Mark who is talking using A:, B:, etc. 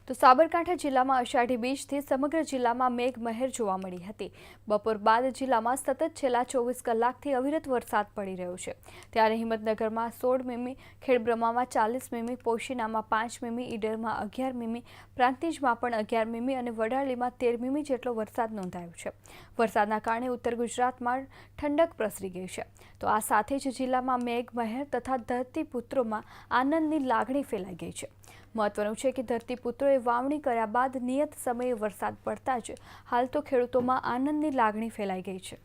A: તો સાબરકાંઠા જિલ્લામાં અષાઢી બીજથી સમગ્ર જિલ્લામાં મેઘમહેર જોવા મળી હતી। બપોર બાદ જિલ્લામાં સતત છેલ્લા 24 કલાકથી અવિરત વરસાદ પડી રહ્યો છે। ત્યારે હિંમતનગરમાં 16 મીમી, ખેડબ્રહ્મામાં 40 મીમી, પોશીનામાં 5 મીમી, ઈડરમાં 11 મીમી, પ્રાંતિજમાં પણ 11 મીમી અને વડાલીમાં 13 મીમી જેટલો વરસાદ નોંધાયો છે। વરસાદના કારણે ઉત્તર ગુજરાતમાં ઠંડક પ્રસરી ગઈ છે। તો આ સાથે જ જિલ્લામાં મેઘમહેર તથા ધરતીપુત્રોમાં આનંદની લાગણી ફેલાઈ ગઈ છે। મહત્વનું છે કે ધરતીપુત્રોએ વાવણી કર્યા બાદ નિયત સમયે વરસાદ પડતા જ હાલ તો ખેડૂતોમાં આનંદની લાગણી ફેલાઈ ગઈ છે।